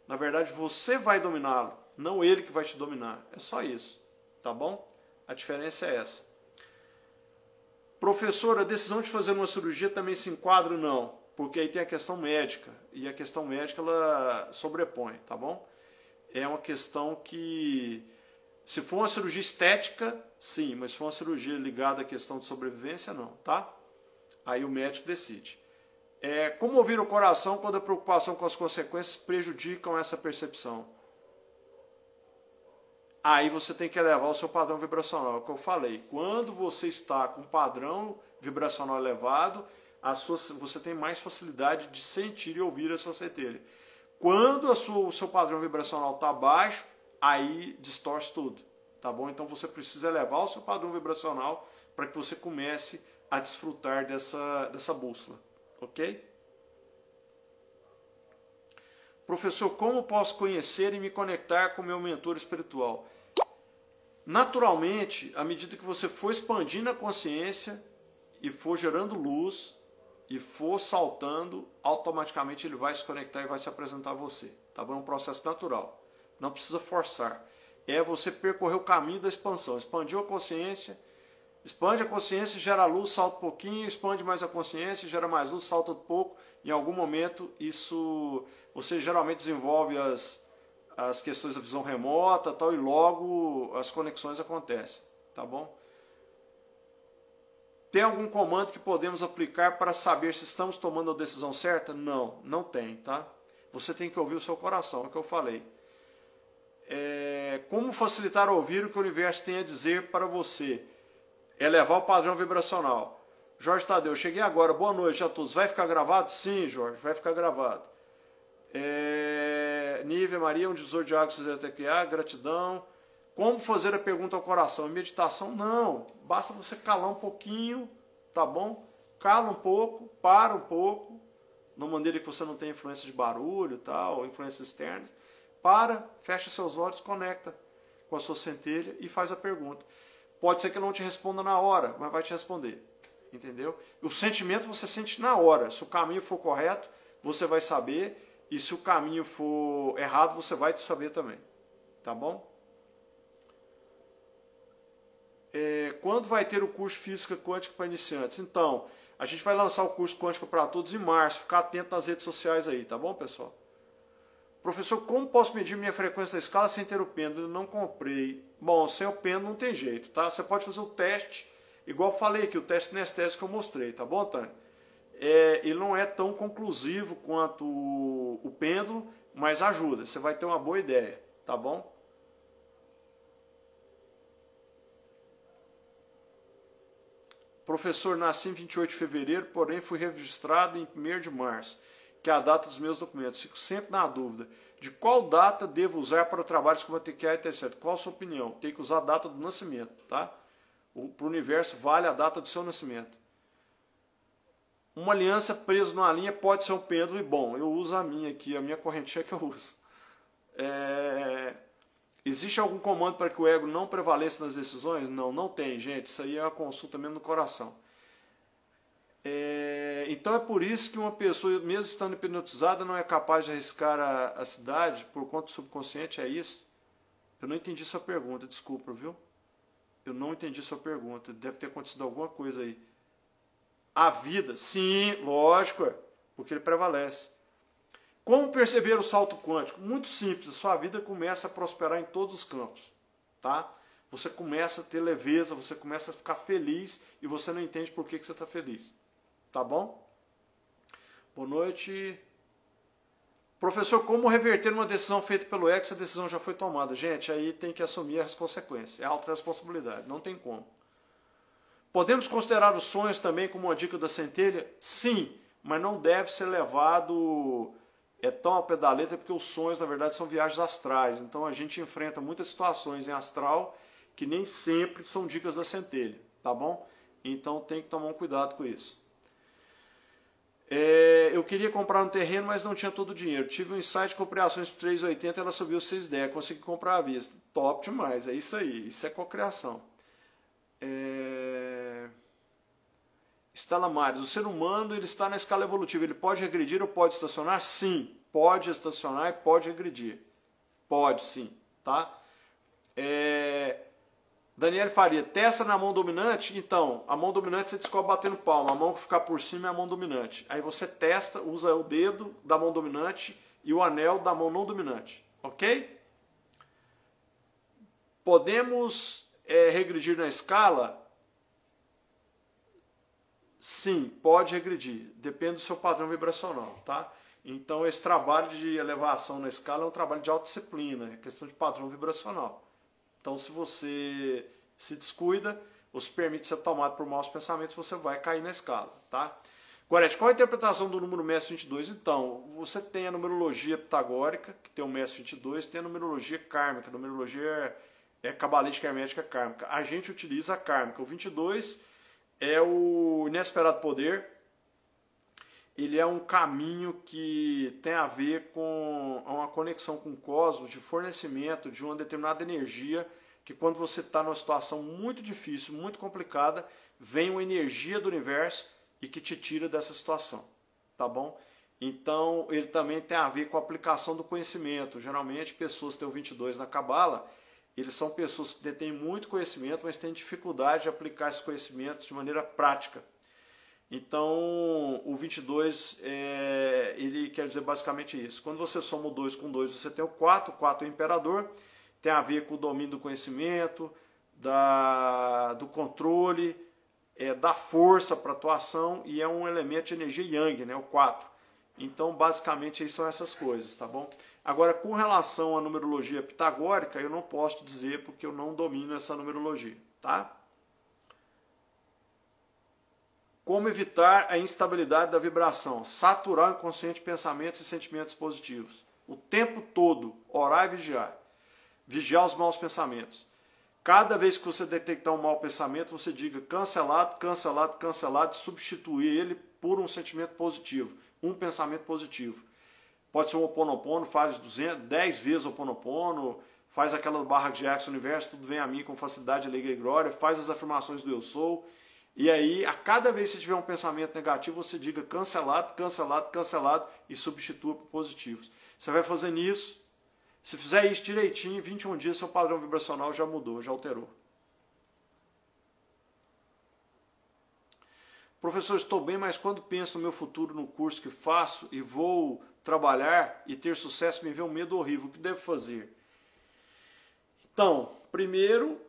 Na verdade, você vai dominá-lo, não ele que vai te dominar. É só isso, tá bom? A diferença é essa. Professor, a decisão de fazer uma cirurgia também se enquadra? Não, porque aí tem a questão médica, e a questão médica ela sobrepõe, tá bom? É uma questão que, se for uma cirurgia estética, sim, mas se for uma cirurgia ligada à questão de sobrevivência, não, tá? Aí o médico decide. Como ouvir o coração quando a preocupação com as consequências prejudicam essa percepção? Aí você tem que elevar o seu padrão vibracional, é o que eu falei. Quando você está com um padrão vibracional elevado, você tem mais facilidade de sentir e ouvir a sua centelha. Quando o seu padrão vibracional está baixo, aí distorce tudo, tá bom? Então você precisa elevar o seu padrão vibracional para que você comece a desfrutar dessa bússola, ok? Professor, como posso conhecer e me conectar com meu mentor espiritual? Naturalmente, à medida que você for expandindo a consciência e for gerando luz e for saltando, automaticamente ele vai se conectar e vai se apresentar a você. Tá bom? É um processo natural. Não precisa forçar. É você percorrer o caminho da expansão. Expandiu a consciência, expande a consciência, gera luz, salta um pouquinho, expande mais a consciência, gera mais luz, salta outro pouco. Em algum momento, isso você geralmente desenvolve as questões da visão remota tal, e logo as conexões acontecem. Tá bom? Tem algum comando que podemos aplicar para saber se estamos tomando a decisão certa? Não, não tem, tá? Você tem que ouvir o seu coração, é o que eu falei. Como facilitar ouvir o que o universo tem a dizer para você? Elevar o padrão vibracional. Jorge Tadeu, cheguei agora, boa noite a todos. Vai ficar gravado? Sim, Jorge, vai ficar gravado. Nívia Maria, um divisor de águas CZTQA, gratidão. Como fazer a pergunta ao coração? Meditação? Não, basta você calar um pouquinho, tá bom? Cala um pouco, para um pouco, de uma maneira que você não tenha influência de barulho, tal, influências externas. Para, fecha seus olhos, conecta com a sua centelha e faz a pergunta. Pode ser que eu não te responda na hora, mas vai te responder. Entendeu? O sentimento você sente na hora. Se o caminho for correto, você vai saber. E se o caminho for errado, você vai saber também. Tá bom? Quando vai ter o curso Física Quântica para iniciantes? Então, a gente vai lançar o curso Quântica para Todos em março. Ficar atento nas redes sociais aí, tá bom, pessoal? Professor, como posso medir minha frequência da escala sem ter o pêndulo? Eu não comprei. Bom, sem o pêndulo não tem jeito, tá? Você pode fazer o teste, igual eu falei aqui, o teste kinestésico que eu mostrei, tá bom, Tânia? Ele não é tão conclusivo quanto o pêndulo, mas ajuda. Você vai ter uma boa ideia, tá bom? Professor, nasci em 28 de fevereiro, porém fui registrado em 1º de março, que é a data dos meus documentos. Fico sempre na dúvida de qual data devo usar para trabalhos como a TQA e etc. Qual a sua opinião? Tem que usar a data do nascimento, tá? Para o universo vale a data do seu nascimento. Uma aliança presa numa linha pode ser um pêndulo e bom, eu uso a minha aqui, a minha correntinha que eu uso. Existe algum comando para que o ego não prevaleça nas decisões? Não, não tem, gente. Isso aí é uma consulta mesmo no coração. Então é por isso que uma pessoa, mesmo estando hipnotizada, não é capaz de arriscar a cidade por conta do subconsciente, é isso? Eu não entendi sua pergunta, desculpa, viu? Eu não entendi sua pergunta, deve ter acontecido alguma coisa aí. A vida, sim, lógico, porque ele prevalece. Como perceber o salto quântico? Muito simples, a sua vida começa a prosperar em todos os campos, tá? Você começa a ter leveza, você começa a ficar feliz e você não entende por que você está feliz. Tá bom? Boa noite. Professor, como reverter uma decisão feita pelo ego se a decisão já foi tomada? Gente, aí tem que assumir as consequências. É autorresponsabilidade, não tem como. Podemos considerar os sonhos também como uma dica da centelha? Sim, mas não deve ser levado tão ao pé da letra, porque os sonhos, na verdade, são viagens astrais. Então a gente enfrenta muitas situações em astral que nem sempre são dicas da centelha, tá bom? Então tem que tomar um cuidado com isso. Eu queria comprar um terreno, mas não tinha todo o dinheiro. Tive um insight, comprei ações por 3,80, ela subiu 6,10, consegui comprar à vista. Top demais, é isso aí, isso é cocriação. Estela Mares, o ser humano ele está na escala evolutiva, ele pode regredir ou pode estacionar? Sim, pode estacionar e pode regredir. Pode sim, tá? Daniel Faria, testa na mão dominante? Então, a mão dominante você descobre batendo palma, a mão que ficar por cima é a mão dominante. Aí você testa, usa o dedo da mão dominante e o anel da mão não dominante, ok? Podemos regredir na escala? Sim, pode regredir, depende do seu padrão vibracional, tá? Então esse trabalho de elevação na escala é um trabalho de autodisciplina, é questão de padrão vibracional. Então se você se descuida, ou se permite ser tomado por maus pensamentos, você vai cair na escala, tá? Gorete, qual a interpretação do número mestre 22? Então, você tem a numerologia pitagórica, que tem o mestre 22, tem a numerologia kármica, a numerologia cabalística hermética kármica. A gente utiliza a kármica. O 22 é o inesperado poder. Ele é um caminho que tem a ver com uma conexão com o cosmos, de fornecimento de uma determinada energia que quando você está numa situação muito difícil, muito complicada, vem uma energia do universo e que te tira dessa situação, tá bom? Então, ele também tem a ver com a aplicação do conhecimento. Geralmente, pessoas que têm o 22 na Cabala, eles são pessoas que detêm muito conhecimento, mas têm dificuldade de aplicar esses conhecimentos de maneira prática. Então, o 22, ele quer dizer basicamente isso. Quando você soma o 2 com 2, você tem o 4. O 4 é o imperador, tem a ver com o domínio do conhecimento, do controle, da força para atuação, e é um elemento de energia yang, né, o 4. Então, basicamente, aí são essas coisas, tá bom? Agora, com relação à numerologia pitagórica, eu não posso dizer porque eu não domino essa numerologia, tá? Como evitar a instabilidade da vibração? Saturar o inconsciente de pensamentos e sentimentos positivos. O tempo todo, orar e vigiar. Vigiar os maus pensamentos. Cada vez que você detectar um mau pensamento, você diga cancelado, cancelado, cancelado, e substituir ele por um sentimento positivo, um pensamento positivo. Pode ser um Ho'oponopono, faz 10 vezes o Ho'oponopono, faz aquela barra de Jackson Universo, tudo vem a mim com facilidade, alegria e glória, faz as afirmações do eu sou. E aí, a cada vez que você tiver um pensamento negativo, você diga cancelado, cancelado, cancelado e substitua por positivos. Você vai fazendo isso. Se fizer isso direitinho, em 21 dias, seu padrão vibracional já mudou, já alterou. Professor, estou bem, mas quando penso no meu futuro, no curso que faço e vou trabalhar e ter sucesso, me vem um medo horrível. O que devo fazer? Então, primeiro,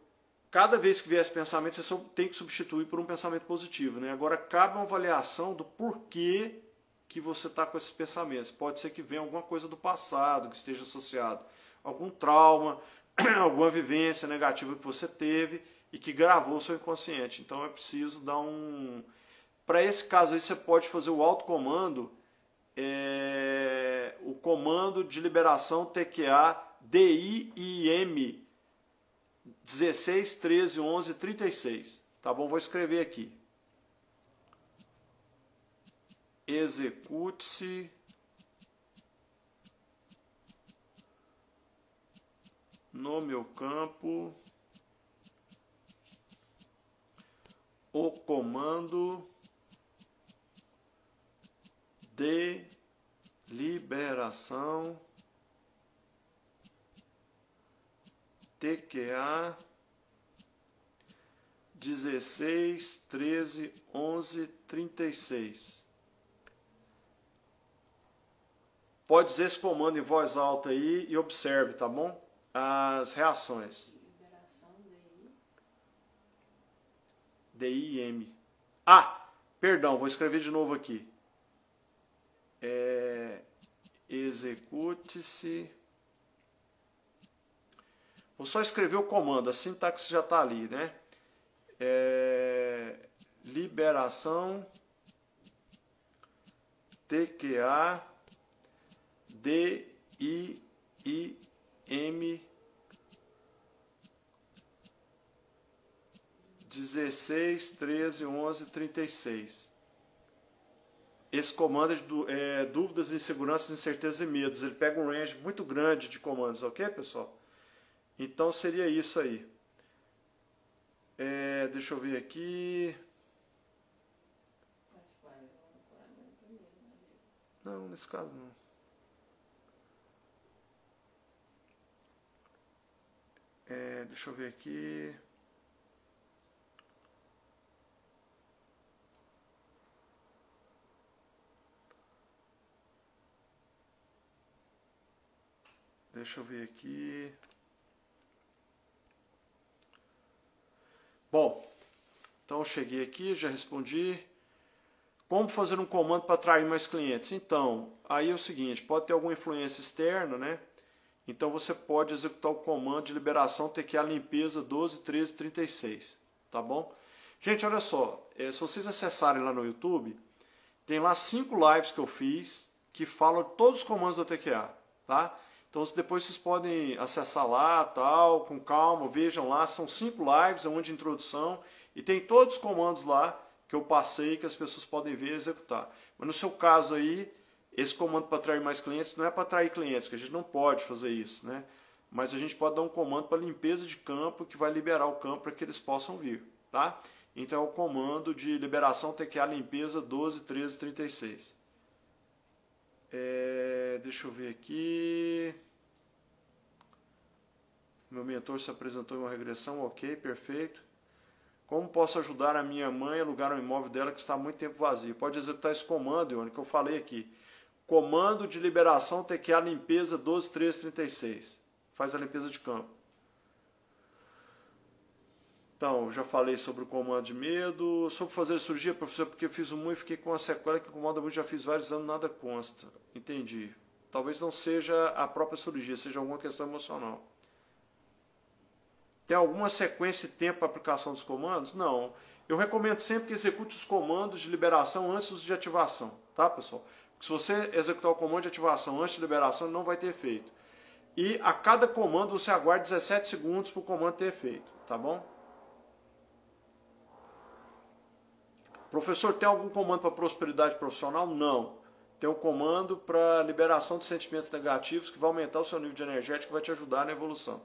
cada vez que vier esse pensamento, você tem que substituir por um pensamento positivo, né? Agora, cabe uma avaliação do porquê que você está com esses pensamentos. Pode ser que venha alguma coisa do passado que esteja associado a algum trauma, alguma vivência negativa que você teve e que gravou o seu inconsciente. Então é preciso dar um... Para esse caso aí você pode fazer o autocomando, o comando de liberação TQA DIIM 16, 13, 11, 36. Tá bom? Vou escrever aqui. Execute-se no meu campo o comando de liberação TQA 16, 13, 11, 36. Pode dizer esse comando em voz alta aí e observe, tá bom? As reações. Liberação DIM. Ah, perdão, vou escrever de novo aqui. Execute-se. Vou só escrever o comando, a sintaxe já está ali, né? Liberação TQA DIIM 16, 13, 11, 36. Esse comando é dúvidas, inseguranças, incertezas e medos. Ele pega um range muito grande de comandos, ok, pessoal? Então seria isso aí. Deixa eu ver aqui. Não, nesse caso não. Deixa eu ver aqui. Deixa eu ver aqui. Bom, então eu cheguei aqui, já respondi. Como fazer um comando para atrair mais clientes? Então, aí é o seguinte, pode ter alguma influência externa, né? Então você pode executar o comando de liberação TQA limpeza 12, 13, 36, tá bom? Gente, olha só, se vocês acessarem lá no YouTube, tem lá 5 lives que eu fiz que falam todos os comandos da TQA, tá? Então depois vocês podem acessar lá, tal, com calma, vejam lá, são 5 lives, é uma de introdução, e tem todos os comandos lá que eu passei, que as pessoas podem ver e executar. Mas no seu caso aí, esse comando para atrair mais clientes não é para atrair clientes, que a gente não pode fazer isso, né? mas a gente pode dar um comando para limpeza de campo que vai liberar o campo para que eles possam vir, tá? Então é o comando de liberação TQA limpeza 12.13.36. Deixa eu ver aqui. Meu mentor se apresentou em uma regressão, ok, perfeito. Como posso ajudar a minha mãe a alugar um imóvel dela que está há muito tempo vazio? Pode executar esse comando, Ione, que eu falei aqui. Comando de liberação TQA limpeza 12.13.36. Faz a limpeza de campo. Então, já falei sobre o comando de medo. Sobre fazer cirurgia, professor, porque eu fiz um e fiquei com uma sequela que incomoda muito, já fiz vários anos, nada consta. Entendi. Talvez não seja a própria cirurgia, seja alguma questão emocional. Tem alguma sequência e tempo para aplicação dos comandos? Não. Eu recomendo sempre que execute os comandos de liberação antes de ativação, tá, pessoal? Porque se você executar o comando de ativação antes de liberação, ele não vai ter efeito. E a cada comando você aguarda 17 segundos para o comando ter efeito, tá bom? Professor, tem algum comando para prosperidade profissional? Não. Tem um comando para liberação de sentimentos negativos que vai aumentar o seu nível de energético e vai te ajudar na evolução.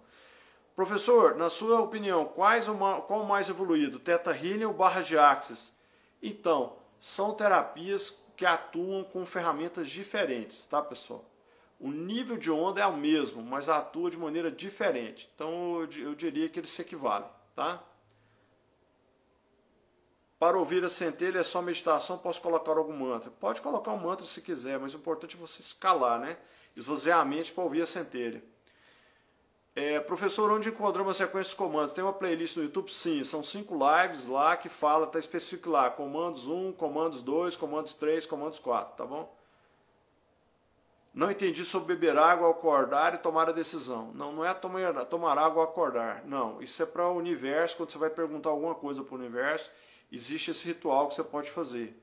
Professor, na sua opinião, qual o mais evoluído? Theta Healing ou barra de Axis? Então, são terapias que atuam com ferramentas diferentes, tá, pessoal? O nível de onda é o mesmo, mas atua de maneira diferente. Então, eu diria que eles se equivalem, tá? Para ouvir a centelha é só meditação, posso colocar algum mantra? Pode colocar um mantra se quiser, mas o importante é você escalar, né? Esvaziar a mente para ouvir a centelha. Professor, onde encontramos uma sequência de comandos? Tem uma playlist no YouTube? Sim, são 5 lives lá que fala, está específico lá, comandos 1, comandos 2, comandos 3, comandos 4, tá bom? Não entendi sobre beber água ao acordar e tomar a decisão. Não, não é tomar água ao acordar, não. Isso é para o universo, quando você vai perguntar alguma coisa para o universo, existe esse ritual que você pode fazer.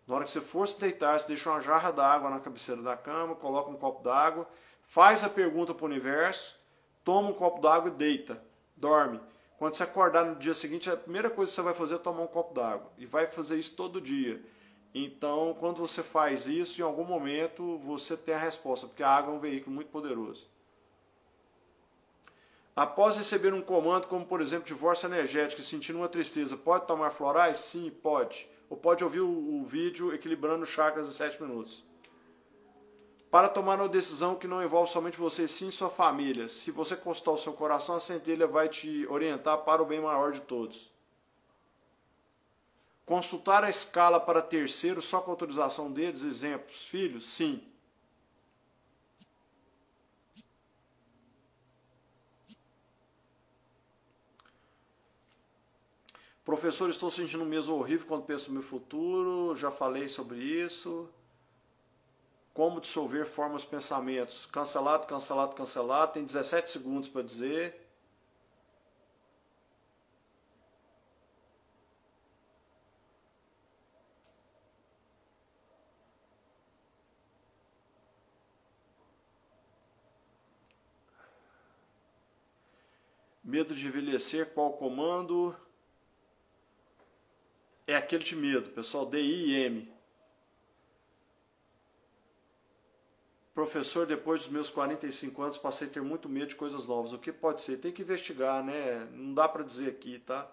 Na hora que você for se deitar, você deixa uma jarra d'água na cabeceira da cama, coloca um copo d'água, faz a pergunta para o universo, toma um copo d'água e deita, dorme. Quando você acordar no dia seguinte, a primeira coisa que você vai fazer é tomar um copo d'água. E vai fazer isso todo dia. Então, quando você faz isso, em algum momento você tem a resposta, porque a água é um veículo muito poderoso. Após receber um comando, como por exemplo divórcio energético e sentir uma tristeza, pode tomar florais? Sim, pode. Ou pode ouvir o vídeo Equilibrando Chakras em 7 minutos. Para tomar uma decisão que não envolve somente você, sim sua família. Se você consultar o seu coração, a centelha vai te orientar para o bem maior de todos. Consultar a escala para terceiros só com autorização deles, exemplos, filhos, sim. Professor, estou sentindo um mês horrível quando penso no meu futuro, já falei sobre isso. Como dissolver formas de pensamentos? Cancelado, cancelado, cancelado. Tem 17 segundos para dizer. Medo de envelhecer, qual comando? É aquele de medo, pessoal, D-I-M. Professor, depois dos meus 45 anos, passei a ter muito medo de coisas novas. O que pode ser? Tem que investigar, né? Não dá para dizer aqui, tá?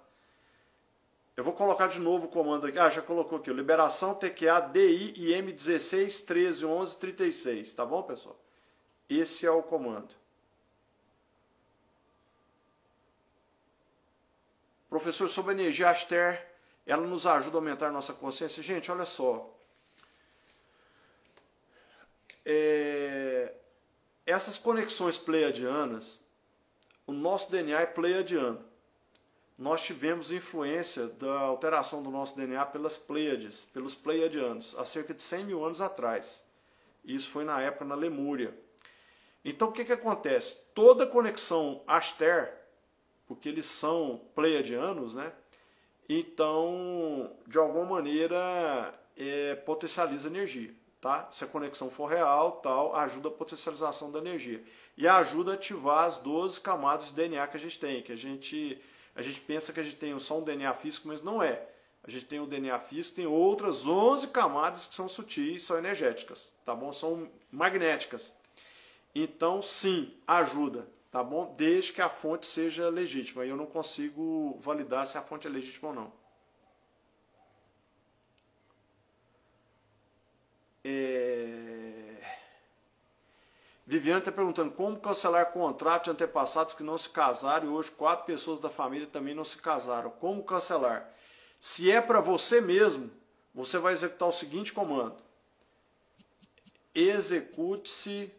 Eu vou colocar de novo o comando aqui. Ah, já colocou aqui. Liberação TQA DIM 16 13 11 36. Tá bom, pessoal? Esse é o comando. Professor, sobre a energia Aster, ela nos ajuda a aumentar a nossa consciência? Gente, olha só. Essas conexões pleiadianas, o nosso DNA é pleiadiano. Nós tivemos influência da alteração do nosso DNA pelas Pleiades, pelos pleiadianos, há cerca de 100 mil anos atrás. Isso foi na época na Lemúria. Então o que acontece? Toda conexão Aster, porque eles são pleiadianos, né? Então, de alguma maneira, potencializa energia. Tá? Se a conexão for real, tal, ajuda a potencialização da energia. E ajuda a ativar as 12 camadas de DNA que a gente tem. Que a gente pensa que a gente tem só um DNA físico, mas não é. A gente tem o DNA físico, tem outras 11 camadas que são sutis, são energéticas. Tá bom? São magnéticas. Então, sim, ajuda. tá bom? Desde que a fonte seja legítima. Eu não consigo validar se a fonte é legítima ou não. Viviane está perguntando como cancelar contrato de antepassados que não se casaram e hoje 4 pessoas da família também não se casaram. Como cancelar? Se é para você mesmo, você vai executar o seguinte comando. Execute-se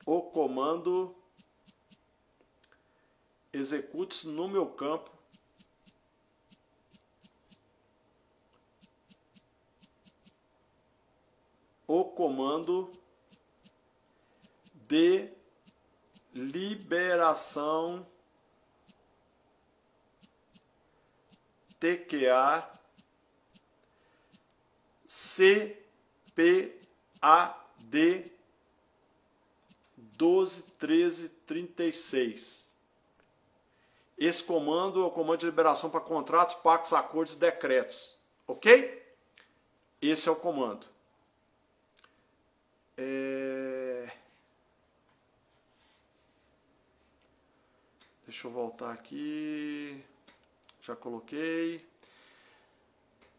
o comando, execute-se no meu campo o comando de liberação TQA CPAD 12.13.36. Esse comando é o comando de liberação para contratos, pactos, acordos e decretos. Ok? Esse é o comando. Deixa eu voltar aqui. Já coloquei.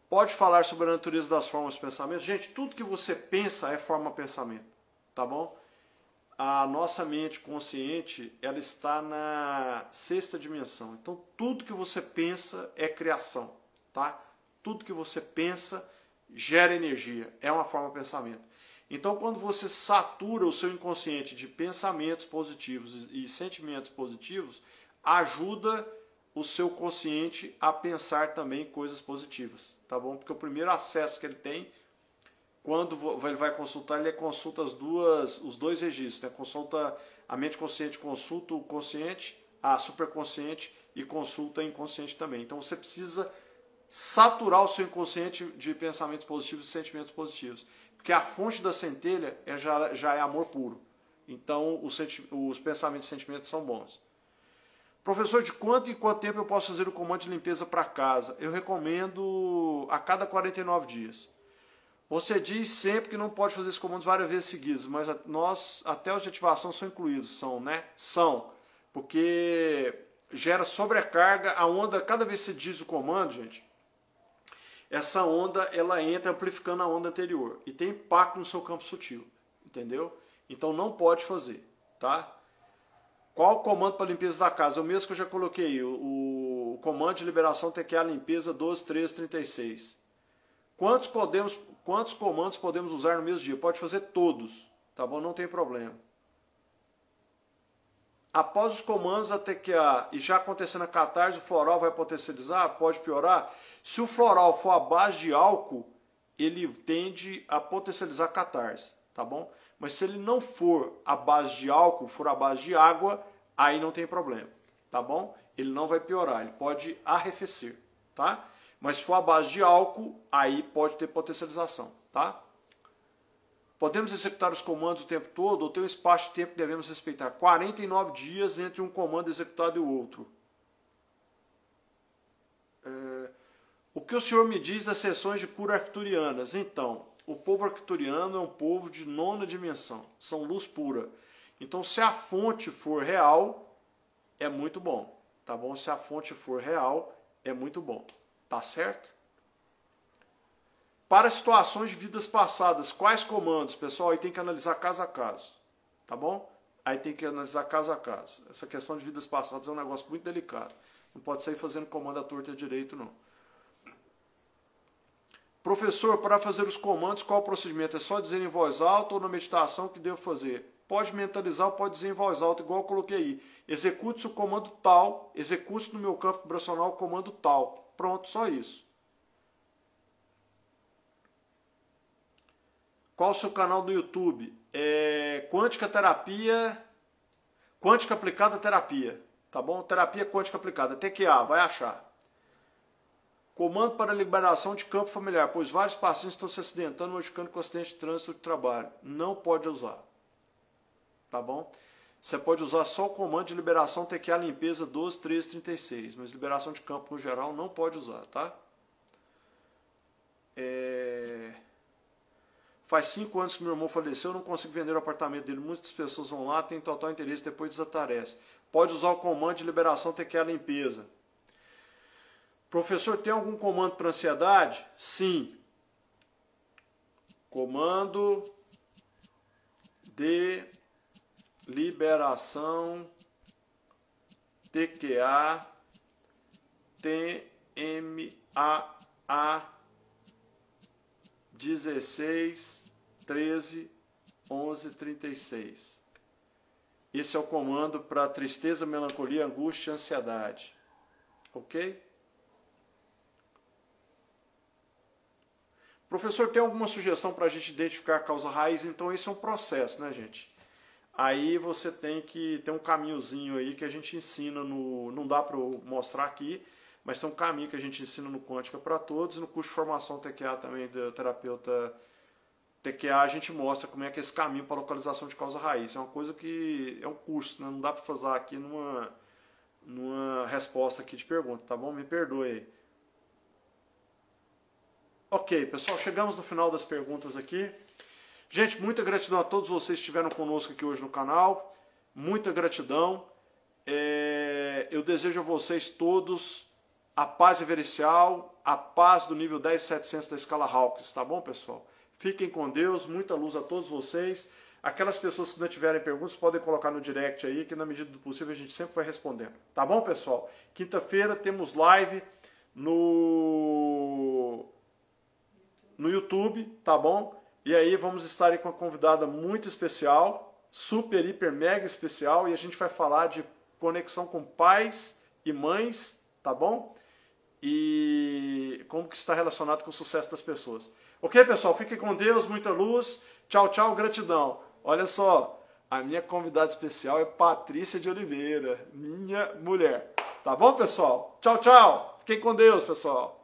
Pode falar sobre a natureza das formas de pensamento? Gente, tudo que você pensa é forma de pensamento. Tá bom? A nossa mente consciente, ela está na 6ª dimensão. Então, tudo que você pensa é criação. Tá? Tudo que você pensa gera energia. É uma forma de pensamento. Então, quando você satura o seu inconsciente de pensamentos positivos e sentimentos positivos, ajuda o seu consciente a pensar também coisas positivas, tá bom? Porque o primeiro acesso que ele tem, quando ele vai consultar, ele consulta os dois registros, né? Consulta a mente consciente, consulta o consciente, a superconsciente e consulta o inconsciente também. Então, você precisa saturar o seu inconsciente de pensamentos positivos e sentimentos positivos. Porque a fonte da centelha já é amor puro. Então, os pensamentos e sentimentos são bons. Professor, de quanto em quanto tempo eu posso fazer o comando de limpeza para casa? Eu recomendo a cada 49 dias. Você diz sempre que não pode fazer esses comandos várias vezes seguidas, mas até os de ativação são incluídos, né? São, porque gera sobrecarga, a onda, cada vez que você diz o comando, gente, essa onda, ela entra amplificando a onda anterior e tem impacto no seu campo sutil, entendeu? Então não pode fazer, tá? Qual o comando para limpeza da casa? É o mesmo que eu já coloquei, o comando de liberação TQA limpeza 12.13.36. Quantos comandos podemos usar no mesmo dia? Pode fazer todos, tá bom? Não tem problema. Após os comandos da TQA e já acontecendo a catarse, o floral vai potencializar? Pode piorar? Se o floral for à base de álcool, ele tende a potencializar a catarse, tá bom? Mas se ele não for à base de álcool, for à base de água, aí não tem problema, tá bom? Ele não vai piorar, ele pode arrefecer, tá? Mas se for à base de álcool, aí pode ter potencialização, tá? Podemos executar os comandos o tempo todo ou tem um espaço de tempo que devemos respeitar? 49 dias entre um comando executado e o outro. O que o senhor me diz das sessões de cura arcturianas? Então, o povo arcturiano é um povo de 9ª dimensão. São luz pura. Então, se a fonte for real, é muito bom. Tá bom? Se a fonte for real, é muito bom. Tá certo? Para situações de vidas passadas, quais comandos? Pessoal, aí tem que analisar caso a caso. Tá bom? Aí tem que analisar caso a caso. Essa questão de vidas passadas é um negócio muito delicado. Não pode sair fazendo comando à torta e à direito, não. Professor, para fazer os comandos, qual o procedimento? É só dizer em voz alta ou na meditação que devo fazer? Pode mentalizar ou pode dizer em voz alta, igual eu coloquei aí. Execute-se o comando tal, execute-se no meu campo vibracional o comando tal. Pronto, só isso. Qual o seu canal do YouTube? Quântica Terapia, Quântica Aplicada Terapia, tá bom? Terapia Quântica Aplicada, TQA, vai achar. Comando para liberação de campo familiar, pois vários pacientes estão se acidentando, modificando com acidente de trânsito de trabalho. Não pode usar, tá bom? Você pode usar só o comando de liberação TQA limpeza 12.13.36, mas liberação de campo no geral não pode usar, tá? Faz 5 anos que meu irmão faleceu, eu não consigo vender o apartamento dele. Muitas pessoas vão lá, têm total interesse, depois desaparece. Pode usar o comando de liberação TQA limpeza. Professor, tem algum comando para ansiedade? Sim. Comando de liberação TQA TMAA 16 13 11 36. Esse é o comando para tristeza, melancolia, angústia e ansiedade. Ok? Professor, tem alguma sugestão para a gente identificar a causa raiz? Então esse é um processo, né, gente? Aí você tem que ter um caminhozinho aí que a gente ensina no... Não dá para eu mostrar aqui, mas tem um caminho que a gente ensina no Quântica para Todos. No curso de formação TQA também do terapeuta TQA a gente mostra como é que é esse caminho para localização de causa raiz. É uma coisa que é um curso, né? Não dá para fazer aqui numa resposta aqui de pergunta, tá bom? Me perdoe aí. Ok, pessoal, chegamos no final das perguntas aqui. Gente, muita gratidão a todos vocês que estiveram conosco aqui hoje no canal. Muita gratidão. Eu desejo a vocês todos a paz reverencial, a paz do nível 10.700 da escala Hawkins, tá bom, pessoal? Fiquem com Deus, muita luz a todos vocês. Aquelas pessoas que não tiverem perguntas podem colocar no direct aí, que na medida do possível a gente sempre vai respondendo. Tá bom, pessoal? Quinta-feira temos live no YouTube, tá bom? E aí vamos estar aí com uma convidada muito especial, super, hiper, mega especial, e a gente vai falar de conexão com pais e mães, tá bom? E como que está relacionado com o sucesso das pessoas. Ok, pessoal? Fiquem com Deus, muita luz. Tchau, tchau, gratidão. Olha só, a minha convidada especial é Patrícia de Oliveira, minha mulher. Tá bom, pessoal? Tchau, tchau. Fiquem com Deus, pessoal.